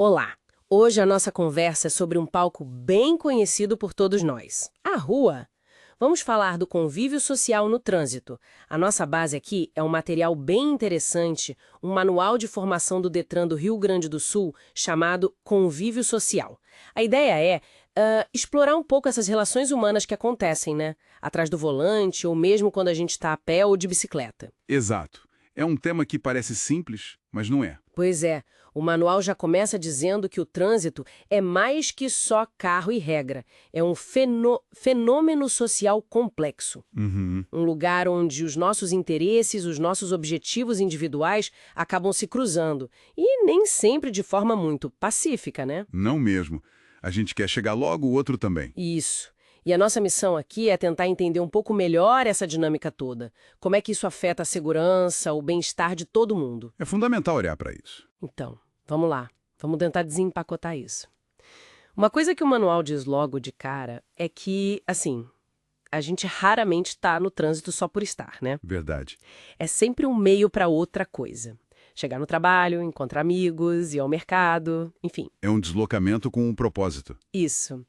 Olá! Hoje a nossa conversa é sobre um palco bem conhecido por todos nós, a rua. Vamos falar do convívio social no trânsito. A nossa base aqui é um material bem interessante, um manual de formação do Detran do Rio Grande do Sul, chamado Convívio Social. A ideia é explorar um pouco essas relações humanas que acontecem, né? Atrás do volante, ou mesmo quando a gente está a pé ou de bicicleta. Exato. É um tema que parece simples, mas não é. Pois é, o manual já começa dizendo que o trânsito é mais que só carro e regra. É um fenômeno social complexo. Uhum. Um lugar onde os nossos interesses, os nossos objetivos individuais acabam se cruzando. E nem sempre de forma muito pacífica, né? Não mesmo. A gente quer chegar logo, o outro também. Isso. E a nossa missão aqui é tentar entender um pouco melhor essa dinâmica toda. Como é que isso afeta a segurança, o bem-estar de todo mundo. É fundamental olhar para isso. Então, vamos lá. Vamos tentar desempacotar isso. Uma coisa que o manual diz logo de cara é que, assim, a gente raramente está no trânsito só por estar, né? Verdade. É sempre um meio para outra coisa. Chegar no trabalho, encontrar amigos, ir ao mercado, enfim, É um deslocamento com um propósito. isso.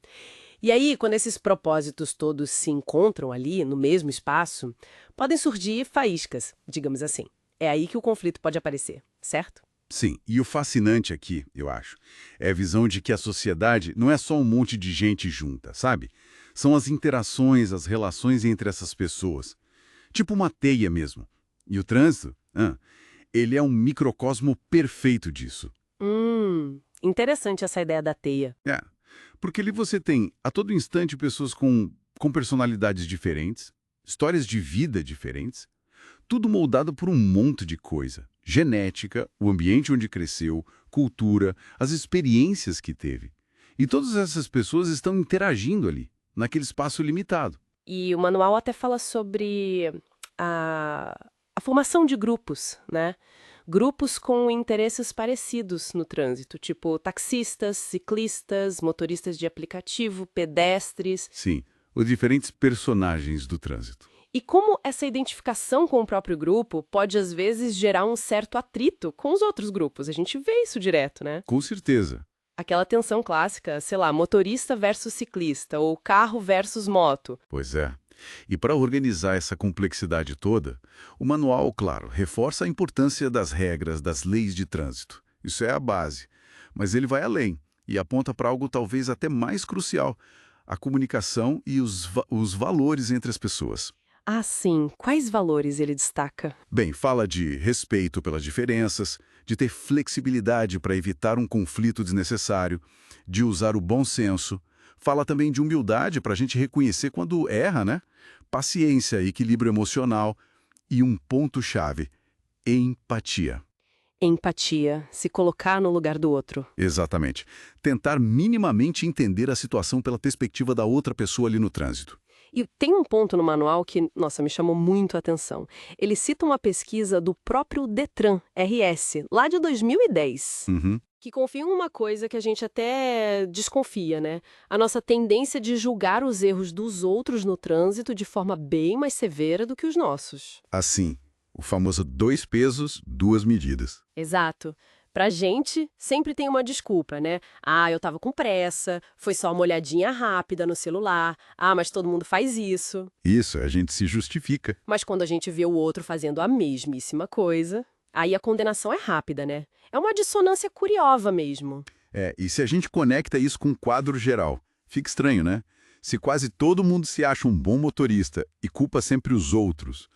E aí, quando esses propósitos todos se encontram ali, no mesmo espaço, podem surgir faíscas, digamos assim. É aí que o conflito pode aparecer, certo? Sim, e o fascinante aqui, eu acho, é a visão de que a sociedade não é só um monte de gente junta, sabe? São as interações, as relações entre essas pessoas. Tipo uma teia mesmo. E o trânsito, ele é um microcosmo perfeito disso. Interessante essa ideia da teia. É, porque ali você tem, a todo instante, pessoas com personalidades diferentes, histórias de vida diferentes, tudo moldado por um monte de coisa. Genética, o ambiente onde cresceu, cultura, as experiências que teve. E todas essas pessoas estão interagindo ali, naquele espaço limitado. E o manual até fala sobre a formação de grupos, né? Grupos com interesses parecidos no trânsito, tipo taxistas, ciclistas, motoristas de aplicativo, pedestres. Sim, os diferentes personagens do trânsito. E como essa identificação com o próprio grupo pode, às vezes, gerar um certo atrito com os outros grupos. A gente vê isso direto, né? Com certeza. Aquela tensão clássica, sei lá, motorista versus ciclista ou carro versus moto. Pois é. E para organizar essa complexidade toda, o manual, claro, reforça a importância das regras, das leis de trânsito. Isso é a base. Mas ele vai além e aponta para algo talvez até mais crucial: a comunicação e os valores entre as pessoas. Ah, sim. Quais valores ele destaca? Bem, fala de respeito pelas diferenças, de ter flexibilidade para evitar um conflito desnecessário, de usar o bom senso. Fala também de humildade para a gente reconhecer quando erra, né? Paciência, equilíbrio emocional e um ponto-chave: empatia. Empatia, se colocar no lugar do outro. Exatamente. Tentar minimamente entender a situação pela perspectiva da outra pessoa ali no trânsito. E tem um ponto no manual que, nossa, me chamou muito a atenção. Ele cita uma pesquisa do próprio Detran, RS, lá de 2010. Uhum. Que confia em uma coisa que a gente até desconfia, né? A nossa tendência de julgar os erros dos outros no trânsito de forma bem mais severa do que os nossos. Assim, o famoso 2 pesos, 2 medidas. Exato. Pra gente, sempre tem uma desculpa, né? Ah, eu tava com pressa, foi só uma olhadinha rápida no celular. Ah, mas todo mundo faz isso. Isso, a gente se justifica. Mas quando a gente vê o outro fazendo a mesmíssima coisa, aí a condenação é rápida, né? É uma dissonância curiosa mesmo. E se a gente conecta isso com o quadro geral? Fica estranho, né? Se quase todo mundo se acha um bom motorista e culpa sempre os outros,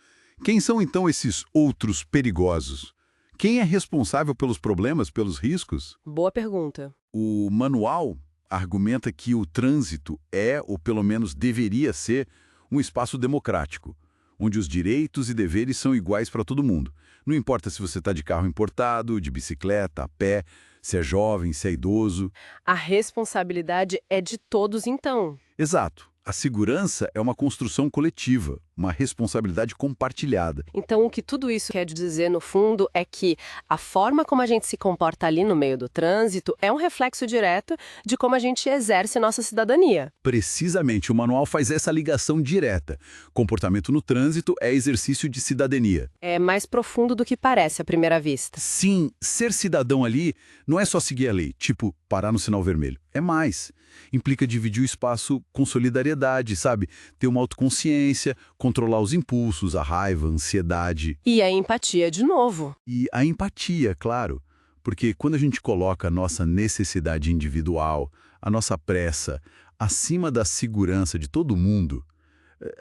quem são então esses outros perigosos? Quem é responsável pelos problemas, pelos riscos? Boa pergunta. O manual argumenta que o trânsito é, ou pelo menos deveria ser, um espaço democrático, onde os direitos e deveres são iguais para todo mundo. Não importa se você está de carro importado, de bicicleta, a pé, se é jovem, se é idoso. A responsabilidade é de todos, então. Exato. A segurança é uma construção coletiva, uma responsabilidade compartilhada. Então, o que tudo isso quer dizer, no fundo, é que a forma como a gente se comporta ali no meio do trânsito é um reflexo direto de como a gente exerce nossa cidadania. Precisamente, o manual faz essa ligação direta. Comportamento no trânsito é exercício de cidadania. É mais profundo do que parece à primeira vista. Sim, ser cidadão ali não é só seguir a lei, tipo, parar no sinal vermelho. É mais. Implica dividir o espaço com solidariedade, sabe? Ter uma autoconsciência, controlar os impulsos, a raiva, a ansiedade. E a empatia, de novo. E a empatia, claro. Porque quando a gente coloca a nossa necessidade individual, a nossa pressa, acima da segurança de todo mundo,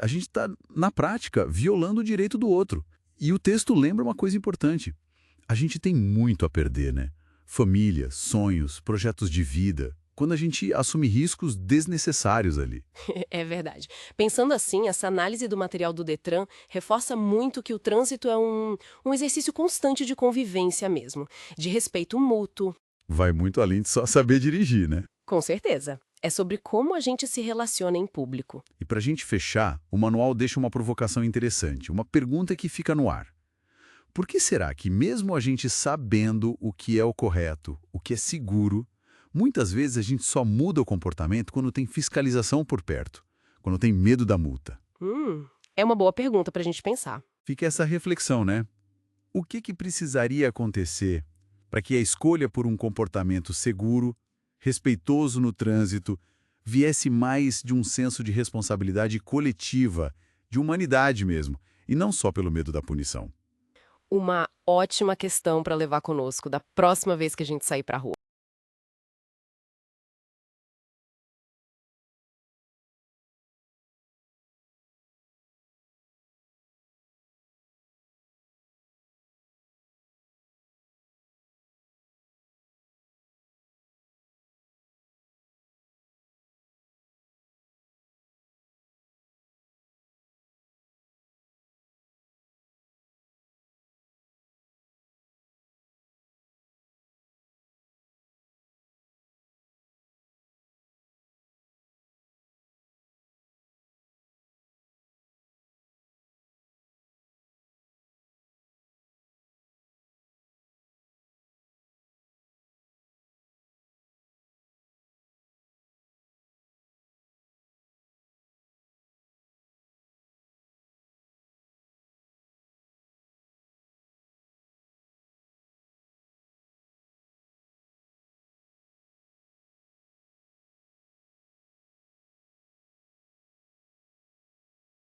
a gente está, na prática, violando o direito do outro. E o texto lembra uma coisa importante. A gente tem muito a perder, né? Família, sonhos, projetos de vida, quando a gente assume riscos desnecessários ali. É verdade. Pensando assim, essa análise do material do Detran reforça muito que o trânsito é um exercício constante de convivência mesmo, de respeito mútuo. Vai muito além de só saber dirigir, né? Com certeza. É sobre como a gente se relaciona em público. E para a gente fechar, o manual deixa uma provocação interessante, uma pergunta que fica no ar. Por que será que, mesmo a gente sabendo o que é o correto, o que é seguro, muitas vezes a gente só muda o comportamento quando tem fiscalização por perto, quando tem medo da multa? É uma boa pergunta para a gente pensar. Fica essa reflexão, né? O que precisaria acontecer para que a escolha por um comportamento seguro, respeitoso no trânsito, viesse mais de um senso de responsabilidade coletiva, de humanidade mesmo, e não só pelo medo da punição? Uma ótima questão para levar conosco da próxima vez que a gente sair para a rua.